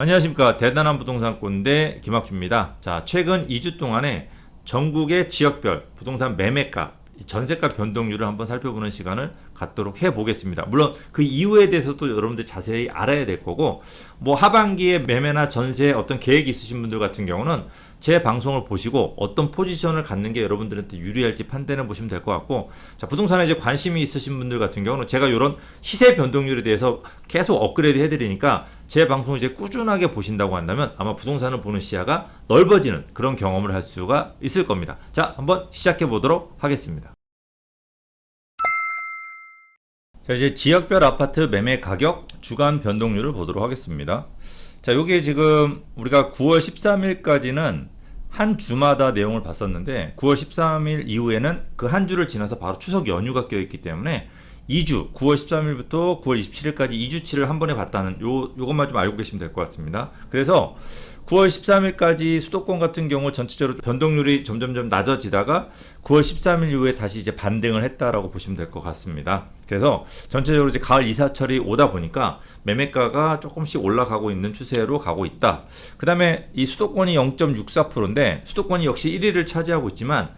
안녕하십니까. 대단한 부동산꾼대 김학주입니다. 자, 최근 2주 동안에 전국의 지역별 부동산 매매가, 전세가 변동률을 한번 살펴보는 시간을 갖도록 해보겠습니다. 물론 그 이유에 대해서도 여러분들 자세히 알아야 될 거고, 뭐 하반기에 매매나 전세 어떤 계획이 있으신 분들 같은 경우는 제 방송을 보시고 어떤 포지션을 갖는 게 여러분들한테 유리할지 판단해 보시면 될 것 같고, 자, 부동산에 이제 관심이 있으신 분들 같은 경우는 제가 이런 시세 변동률에 대해서 계속 업그레이드 해드리니까 제 방송을 이제 꾸준하게 보신다고 한다면 아마 부동산을 보는 시야가 넓어지는 그런 경험을 할 수가 있을 겁니다. 자, 한번 시작해 보도록 하겠습니다. 자, 이제 지역별 아파트 매매 가격 주간 변동률을 보도록 하겠습니다. 자, 요게 지금 우리가 9월 13일까지는 한 주마다 내용을 봤었는데 9월 13일 이후에는 그 한 주를 지나서 바로 추석 연휴가 껴있기 때문에 2주, 9월 13일부터 9월 27일까지 2주치를 한 번에 봤다는 요것만 좀 알고 계시면 될 것 같습니다. 그래서 9월 13일까지 수도권 같은 경우 전체적으로 변동률이 점점점 낮아지다가 9월 13일 이후에 다시 이제 반등을 했다라고 보시면 될 것 같습니다. 그래서 전체적으로 이제 가을 이사철이 오다 보니까 매매가가 조금씩 올라가고 있는 추세로 가고 있다. 그 다음에 이 수도권이 0.64%인데 수도권이 역시 1위를 차지하고 있지만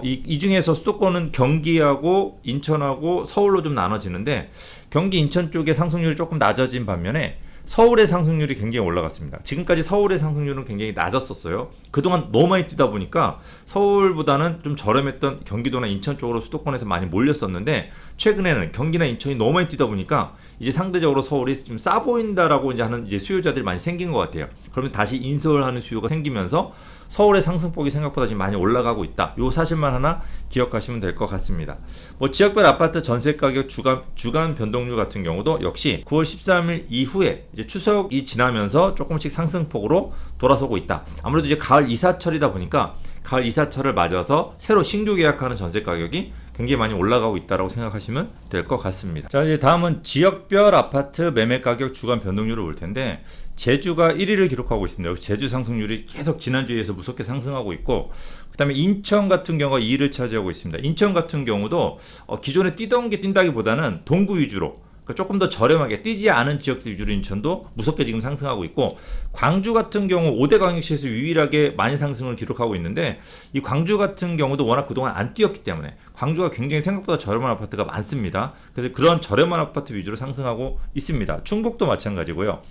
이 중에서 수도권은 경기하고 인천하고 서울로 좀 나눠지는데 경기 인천 쪽의 상승률이 조금 낮아진 반면에 서울의 상승률이 굉장히 올라갔습니다. 지금까지 서울의 상승률은 굉장히 낮았었어요. 그동안 너무 많이 뛰다 보니까 서울보다는 좀 저렴했던 경기도나 인천 쪽으로 수도권에서 많이 몰렸었는데 최근에는 경기나 인천이 너무 많이 뛰다 보니까 이제 상대적으로 서울이 좀 싸 보인다라고 이제 하는 이제 수요자들이 많이 생긴 것 같아요. 그러면 다시 인서울하는 수요가 생기면서 서울의 상승폭이 생각보다 지금 많이 올라가고 있다. 요 사실만 하나 기억하시면 될 것 같습니다. 뭐 지역별 아파트 전세 가격 주간 변동률 같은 경우도 역시 9월 13일 이후에 이제 추석이 지나면서 조금씩 상승폭으로 돌아서고 있다. 아무래도 이제 가을 이사철이다 보니까 가을 이사철을 맞아서 새로 신규 계약하는 전세 가격이 굉장히 많이 올라가고 있다고 생각하시면 될 것 같습니다. 자, 이제 다음은 지역별 아파트 매매 가격 주간 변동률을 볼 텐데 제주가 1위를 기록하고 있습니다. 역시 제주 상승률이 계속 지난주에 비해서 무섭게 상승하고 있고, 그 다음에 인천 같은 경우가 2위를 차지하고 있습니다. 인천 같은 경우도 기존에 뛰던 게 뛴다기보다는 동구 위주로 조금 더 저렴하게 뛰지 않은 지역들 위주로 인천도 무섭게 지금 상승하고 있고, 광주 같은 경우 5대 광역시에서 유일하게 많이 상승을 기록하고 있는데 이 광주 같은 경우도 워낙 그동안 안 뛰었기 때문에 광주가 굉장히 생각보다 저렴한 아파트가 많습니다. 그래서 그런 저렴한 아파트 위주로 상승하고 있습니다. 충북도 마찬가지고요.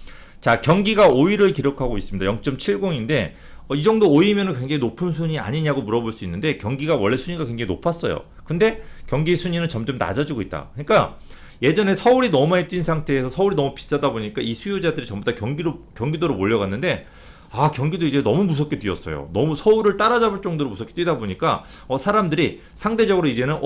자, 경기가 5위를 기록하고 있습니다. 0.70인데 이 정도 5위면 굉장히 높은 순위 아니냐고 물어볼 수 있는데 경기가 원래 순위가 굉장히 높았어요. 근데 경기 순위는 점점 낮아지고 있다. 그러니까 예전에 서울이 너무 많이 뛴 상태에서 서울이 너무 비싸다 보니까 이 수요자들이 전부 다 경기도로 몰려갔는데 경기도 이제 너무 무섭게 뛰었어요. 너무 서울을 따라잡을 정도로 무섭게 뛰다 보니까 사람들이 상대적으로 이제는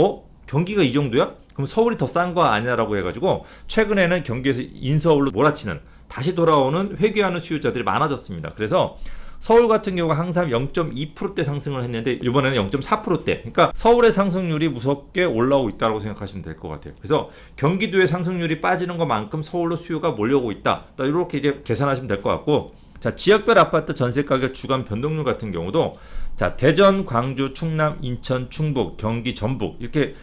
경기가 이 정도야? 그럼 서울이 더 싼 거 아니냐라고 해가지고 최근에는 경기에서 인서울로 몰아치는 다시 돌아오는 회귀하는 수요자들이 많아졌습니다. 그래서 서울 같은 경우가 항상 0.2%대 상승을 했는데 이번에는 0.4%대. 그러니까 서울의 상승률이 무섭게 올라오고 있다고 생각하시면 될 것 같아요. 그래서 경기도의 상승률이 빠지는 것만큼 서울로 수요가 몰려오고 있다. 이렇게 이제 계산하시면 될 것 같고, 자, 지역별 아파트 전세 가격 주간 변동률 같은 경우도 자, 대전, 광주, 충남, 인천, 충북, 경기, 전북 이렇게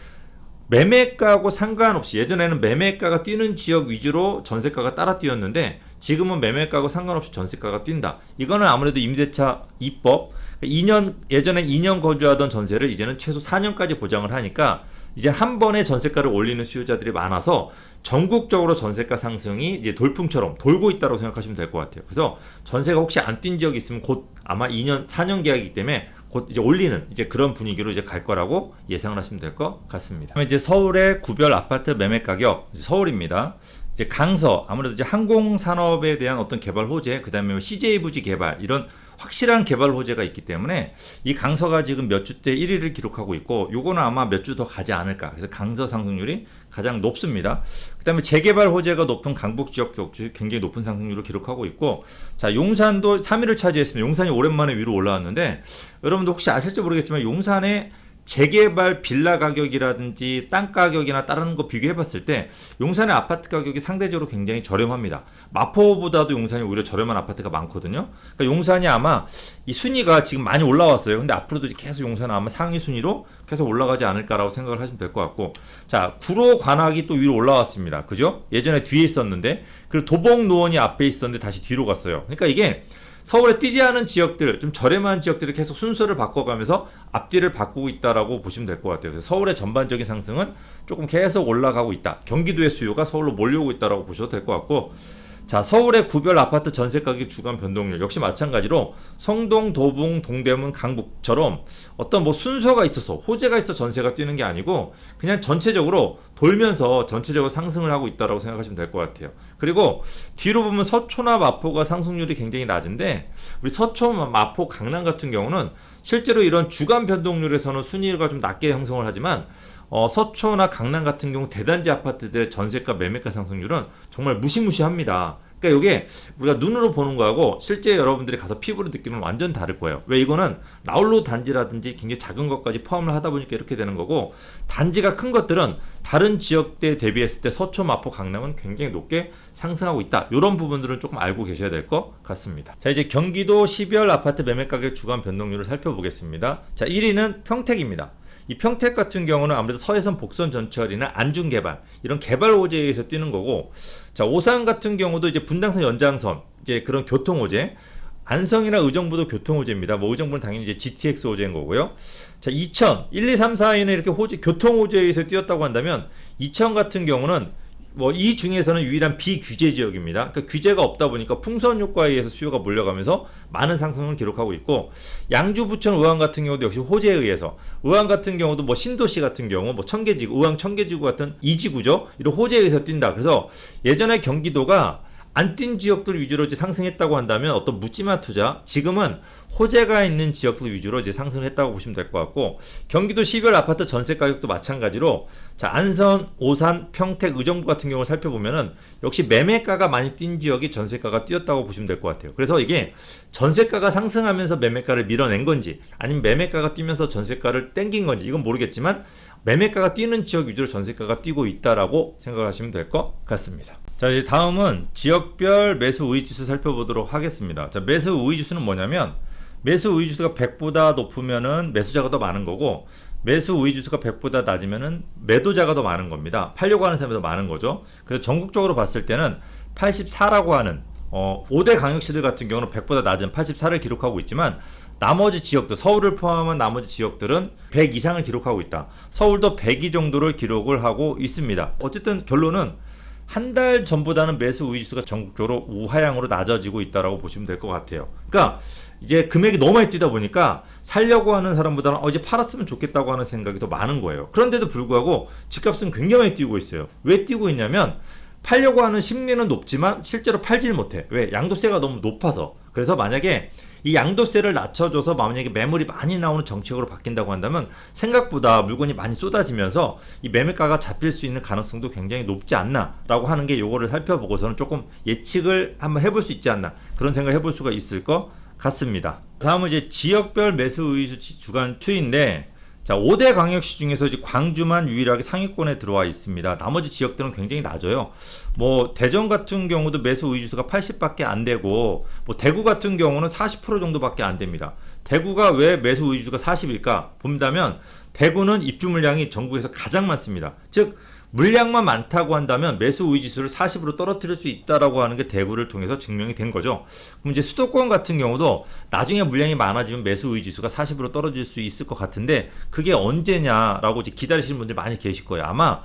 매매가하고 상관없이 예전에는 매매가가 뛰는 지역 위주로 전세가가 따라 뛰었는데 지금은 매매가하고 상관없이 전세가가 뛴다. 이거는 아무래도 임대차 입법 2년 예전에 2년 거주하던 전세를 이제는 최소 4년까지 보장을 하니까 이제 한 번에 전세가를 올리는 수요자들이 많아서 전국적으로 전세가 상승이 이제 돌풍처럼 돌고 있다고 생각하시면 될 것 같아요. 그래서 전세가 혹시 안 뛴 지역이 있으면 곧 아마 2년, 4년 계약이기 때문에 곧 이제 올리는 이제 그런 분위기로 이제 갈 거라고 예상을 하시면 될 것 같습니다. 그다음에 이제 서울의 구별 아파트 매매 가격, 서울입니다. 이제 강서, 아무래도 이제 항공산업에 대한 어떤 개발 호재, 그 다음에 CJ 부지 개발, 이런 확실한 개발 호재가 있기 때문에 이 강서가 지금 몇 주째 1위를 기록하고 있고, 요거는 아마 몇 주 더 가지 않을까. 그래서 강서 상승률이 가장 높습니다. 그 다음에 재개발 호재가 높은 강북 지역 쪽이 굉장히 높은 상승률을 기록하고 있고, 자, 용산도 3위를 차지했습니다. 용산이 오랜만에 위로 올라왔는데, 여러분도 혹시 아실지 모르겠지만 용산에 재개발 빌라 가격이라든지 땅 가격이나 다른 거 비교해 봤을 때 용산의 아파트 가격이 상대적으로 굉장히 저렴합니다. 마포보다도 용산이 오히려 저렴한 아파트가 많거든요. 그러니까 용산이 아마 이 순위가 지금 많이 올라왔어요. 근데 앞으로도 계속 용산은 아마 상위 순위로 계속 올라가지 않을까라고 생각을 하시면 될 것 같고, 자, 구로 관악이 또 위로 올라왔습니다. 그죠? 예전에 뒤에 있었는데, 그리고 도봉 노원이 앞에 있었는데 다시 뒤로 갔어요. 그러니까 이게 서울에 뛰지 않은 지역들, 좀 저렴한 지역들을 계속 순서를 바꿔가면서 앞뒤를 바꾸고 있다라고 보시면 될 것 같아요. 그래서 서울의 전반적인 상승은 조금 계속 올라가고 있다. 경기도의 수요가 서울로 몰려오고 있다라고 보셔도 될 것 같고, 자, 서울의 구별 아파트 전세 가격 주간 변동률 역시 마찬가지로 성동, 도봉, 동대문, 강북처럼 어떤 뭐 순서가 있어서 호재가 있어 전세가 뛰는 게 아니고 그냥 전체적으로 돌면서 전체적으로 상승을 하고 있다라고 생각하시면 될 것 같아요. 그리고 뒤로 보면 서초나 마포가 상승률이 굉장히 낮은데 우리 서초, 마포, 강남 같은 경우는 실제로 이런 주간 변동률에서는 순위가 좀 낮게 형성을 하지만 서초나 강남 같은 경우 대단지 아파트들의 전세가 매매가 상승률은 정말 무시무시합니다. 그러니까 이게 우리가 눈으로 보는 거하고 실제 여러분들이 가서 피부로 느끼는 건 완전 다를 거예요. 왜 이거는 나홀로 단지라든지 굉장히 작은 것까지 포함을 하다 보니까 이렇게 되는 거고, 단지가 큰 것들은 다른 지역대에 대비했을 때 서초, 마포, 강남은 굉장히 높게 상승하고 있다. 이런 부분들은 조금 알고 계셔야 될 것 같습니다. 자, 이제 경기도 12월 아파트 매매가격 주간 변동률을 살펴보겠습니다. 자, 1위는 평택입니다. 이 평택 같은 경우는 아무래도 서해선 복선 전철이나 안중개발 이런 개발 호재에 의해서 뛰는 거고, 자, 오산 같은 경우도 이제 분당선 연장선 이제 그런 교통 호재, 안성이나 의정부도 교통 호재입니다. 뭐 의정부는 당연히 이제 GTX 호재인 거고요. 자, 이천 1, 2, 3, 4위는 이렇게 호재, 교통 호재에 의해서 뛰었다고 한다면 이천 같은 경우는 뭐 이 중에서는 유일한 비규제 지역입니다. 그러니까 규제가 없다 보니까 풍선 효과에 의해서 수요가 몰려가면서 많은 상승을 기록하고 있고, 양주, 부천, 의왕 같은 경우도 역시 호재에 의해서, 의왕 같은 경우도 뭐 신도시 같은 경우 뭐 청계지구, 의왕 청계지구 같은 이지구죠. 이런 호재에 의해서 뛴다. 그래서 예전에 경기도가 안 뛴 지역들 위주로 이제 상승했다고 한다면 어떤 묻지마 투자, 지금은 호재가 있는 지역들 위주로 이제 상승을 했다고 보시면 될 것 같고, 경기도 12월 아파트 전세 가격도 마찬가지로, 자, 안성, 오산, 평택, 의정부 같은 경우를 살펴보면은 역시 매매가가 많이 뛴 지역이 전세가가 뛰었다고 보시면 될 것 같아요. 그래서 이게 전세가가 상승하면서 매매가를 밀어낸 건지 아니면 매매가가 뛰면서 전세가를 땡긴 건지 이건 모르겠지만 매매가가 뛰는 지역 위주로 전세가가 뛰고 있다라고 생각하시면 될 것 같습니다. 자, 이제 다음은 지역별 매수 우위 지수 살펴보도록 하겠습니다. 자, 매수 우위 지수는 뭐냐면, 매수 우위 지수가 100보다 높으면은 매수자가 더 많은 거고, 매수 우위 지수가 100보다 낮으면은 매도자가 더 많은 겁니다. 팔려고 하는 사람이 더 많은 거죠. 그래서 전국적으로 봤을 때는 84라고 하는 5대 광역시들 같은 경우는 100보다 낮은 84를 기록하고 있지만, 나머지 지역들, 서울을 포함한 나머지 지역들은 100 이상을 기록하고 있다. 서울도 102 정도를 기록을 하고 있습니다. 어쨌든 결론은 한 달 전보다는 매수 우위 지수가 전국적으로 우하향으로 낮아지고 있다라고 보시면 될 것 같아요. 그러니까 이제 금액이 너무 많이 뛰다 보니까 살려고 하는 사람보다는 이제 팔았으면 좋겠다고 하는 생각이 더 많은 거예요. 그런데도 불구하고 집값은 굉장히 많이 뛰고 있어요. 왜 뛰고 있냐면 팔려고 하는 심리는 높지만 실제로 팔질 못해. 왜? 양도세가 너무 높아서. 그래서 만약에 이 양도세를 낮춰줘서 만약에 매물이 많이 나오는 정책으로 바뀐다고 한다면 생각보다 물건이 많이 쏟아지면서 이 매매가가 잡힐 수 있는 가능성도 굉장히 높지 않나 라고 하는 게, 요거를 살펴보고서는 조금 예측을 한번 해볼 수 있지 않나, 그런 생각을 해볼 수가 있을 것 같습니다. 다음은 이제 지역별 매수 우위수 주간 추이인데, 자, 5대 광역시 중에서 이제 광주만 유일하게 상위권에 들어와 있습니다. 나머지 지역들은 굉장히 낮아요. 뭐 대전 같은 경우도 매수 우위지수가 80밖에 안 되고, 뭐 대구 같은 경우는 40% 정도밖에 안 됩니다. 대구가 왜 매수 우위지수가 40일까 본다면, 대구는 입주 물량이 전국에서 가장 많습니다. 즉 물량만 많다고 한다면 매수 우위 지수를 40으로 떨어뜨릴 수 있다라고 하는 게 대구를 통해서 증명이 된 거죠. 그럼 이제 수도권 같은 경우도 나중에 물량이 많아지면 매수 우위 지수가 40으로 떨어질 수 있을 것 같은데, 그게 언제냐라고 이제 기다리시는 분들이 많이 계실 거예요. 아마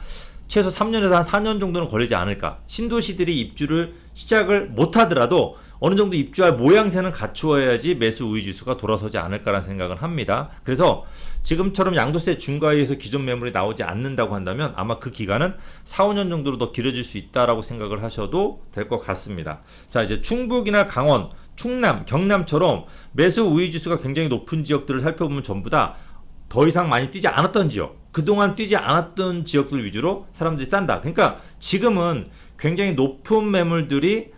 최소 3년에서 한 4년 정도는 걸리지 않을까. 신도시들이 입주를 시작을 못 하더라도 어느 정도 입주할 모양새는 갖추어야지 매수 우위 지수가 돌아서지 않을까라는 생각을 합니다. 그래서 지금처럼 양도세 중과에 의해서 기존 매물이 나오지 않는다고 한다면 아마 그 기간은 4, 5년 정도로 더 길어질 수 있다라고 생각을 하셔도 될 것 같습니다. 자, 이제 충북이나 강원, 충남, 경남처럼 매수 우위 지수가 굉장히 높은 지역들을 살펴보면 전부 다 더 이상 많이 뛰지 않았던 지역, 그동안 뛰지 않았던 지역들 위주로 사람들이 싼다. 그러니까 지금은 굉장히 높은 매물들이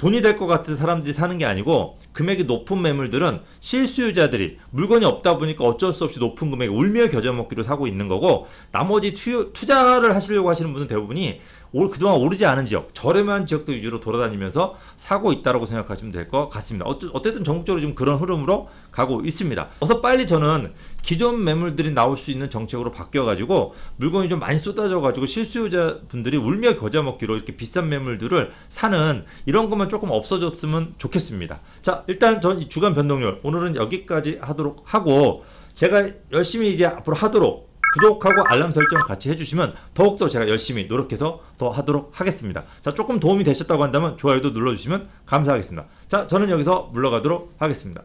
돈이 될 것 같은 사람들이 사는 게 아니고 금액이 높은 매물들은 실수요자들이 물건이 없다 보니까 어쩔 수 없이 높은 금액 울며 겨자 먹기로 사고 있는 거고 나머지 투자를 하시려고 하시는 분은 대부분이 그동안 오르지 않은 지역, 저렴한 지역들 위주로 돌아다니면서 사고 있다라고 생각하시면 될 것 같습니다. 어쨌든 전국적으로 지금 그런 흐름으로 가고 있습니다. 어서 빨리 저는 기존 매물들이 나올 수 있는 정책으로 바뀌어가지고 물건이 좀 많이 쏟아져가지고 실수요자 분들이 울며 겨자 먹기로 이렇게 비싼 매물들을 사는 이런 것만 조금 없어졌으면 좋겠습니다. 자, 일단 전 이 주간 변동률 오늘은 여기까지 하도록 하고 제가 열심히 이제 앞으로 하도록 구독하고 알람 설정 같이 해주시면 더욱더 제가 열심히 노력해서 더 하도록 하겠습니다. 자, 조금 도움이 되셨다고 한다면 좋아요도 눌러주시면 감사하겠습니다. 자, 저는 여기서 물러가도록 하겠습니다.